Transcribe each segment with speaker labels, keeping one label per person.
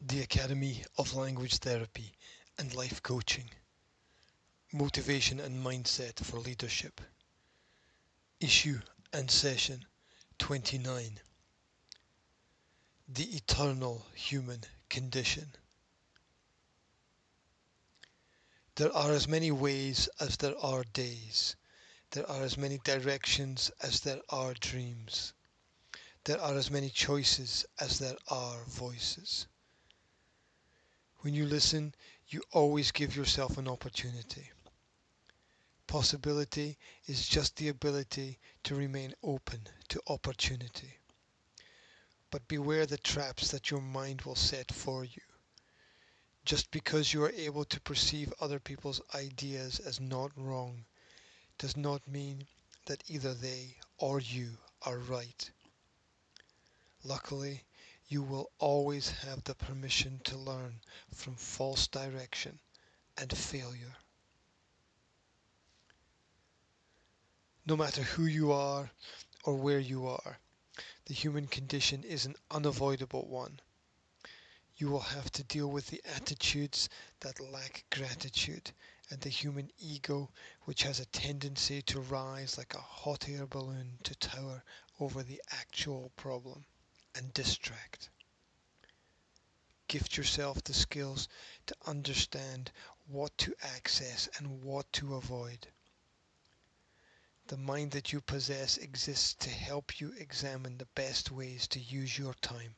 Speaker 1: the Academy of Language Therapy and Life Coaching, Motivation and Mindset for Leadership, Issue and Session 29, The Eternal Human Condition. There are as many ways as there are days. There are as many directions as there are dreams. There are as many choices as there are voices. When you listen, you always give yourself an opportunity. Possibility is just the ability to remain open to opportunity. But beware the traps that your mind will set for you. Just because you are able to perceive other people's ideas as not wrong does not mean that either they or you are right. Luckily, you will always have the permission to learn from false direction and failure. No matter who you are or where you are, the human condition is an unavoidable one. You will have to deal with the attitudes that lack gratitude and the human ego, which has a tendency to rise like a hot air balloon to tower over the actual problem and distract. Gift yourself the skills to understand what to access and what to avoid. The mind that you possess exists to help you examine the best ways to use your time.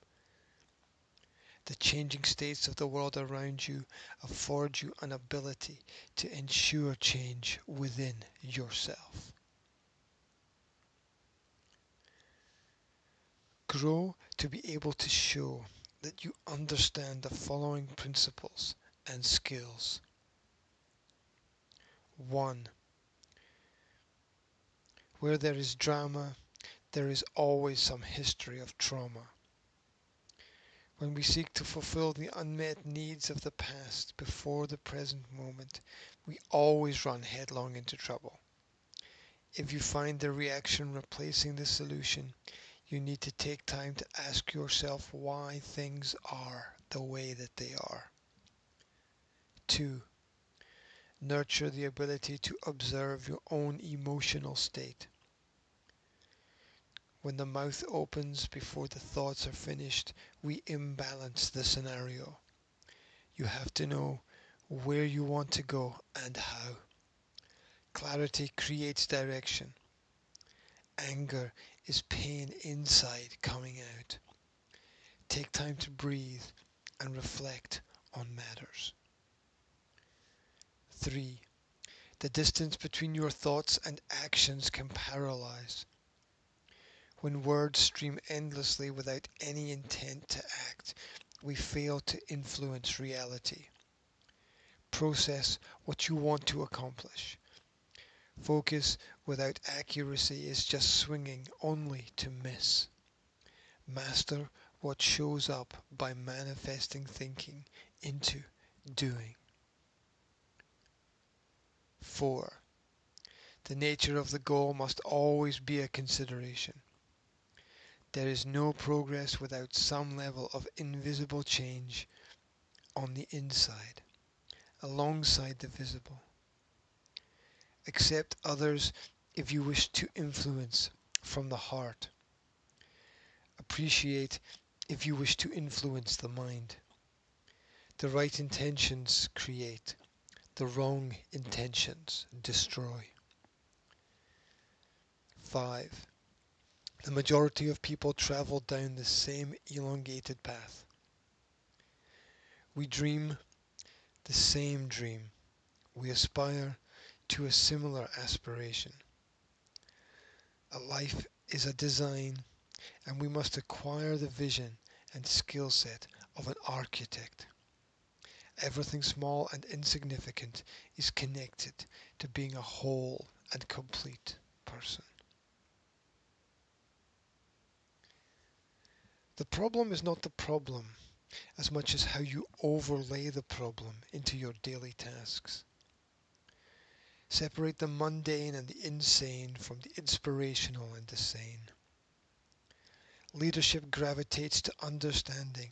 Speaker 1: The changing states of the world around you afford you an ability to ensure change within yourself. Grow to be able to show that you understand the following principles and skills. 1. Where there is drama, there is always some history of trauma. When we seek to fulfill the unmet needs of the past before the present moment, we always run headlong into trouble. If you find the reaction replacing the solution, you need to take time to ask yourself why things are the way that they are. 2. Nurture the ability to observe your own emotional state. When the mouth opens before the thoughts are finished, we imbalance the scenario. You have to know where you want to go and how. Clarity creates direction. Anger is pain inside coming out. Take time to breathe and reflect on matters. 3. The distance between your thoughts and actions can paralyze. When words stream endlessly without any intent to act, we fail to influence reality. Process what you want to accomplish. Focus without accuracy is just swinging only to miss. Master what shows up by manifesting thinking into doing. 4. The nature of the goal must always be a consideration. There is no progress without some level of invisible change on the inside, alongside the visible. Accept others if you wish to influence from the heart. Appreciate if you wish to influence the mind. The right intentions create, the wrong intentions destroy. 5. The majority of people travel down the same elongated path. We dream the same dream. We aspire to a similar aspiration. A life is a design, and we must acquire the vision and skill set of an architect. Everything small and insignificant is connected to being a whole and complete person. The problem is not the problem as much as how you overlay the problem into your daily tasks. Separate the mundane and the insane from the inspirational and the sane. Leadership gravitates to understanding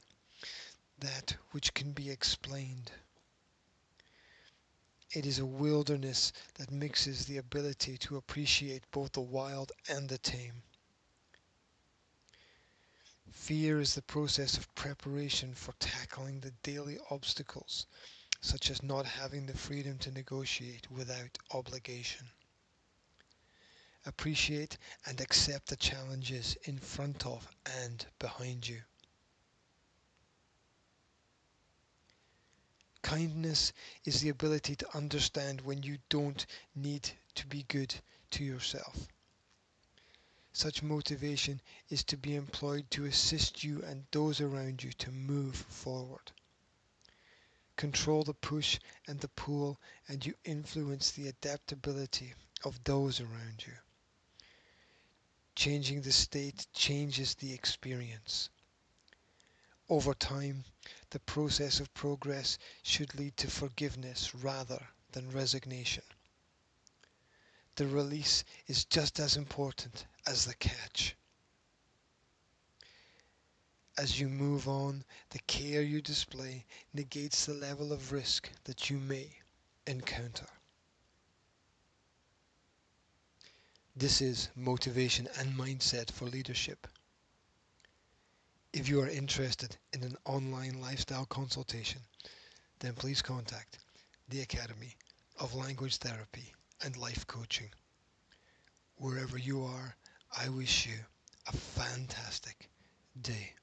Speaker 1: that which can be explained. It is a wilderness that mixes the ability to appreciate both the wild and the tame. Fear is the process of preparation for tackling the daily obstacles, such as not having the freedom to negotiate without obligation. Appreciate and accept the challenges in front of and behind you. Kindness is the ability to understand when you don't need to be good to yourself. Such motivation is to be employed to assist you and those around you to move forward. Control the push and the pull, and you influence the adaptability of those around you. Changing the state changes the experience. Over time, the process of progress should lead to forgiveness rather than resignation. The release is just as important as the catch. As you move on, the care you display negates the level of risk that you may encounter. This is Motivation and Mindset for Leadership. If you are interested in an online lifestyle consultation, then please contact the Academy of Language Therapy and Life Coaching. Wherever you are, I wish you a fantastic day.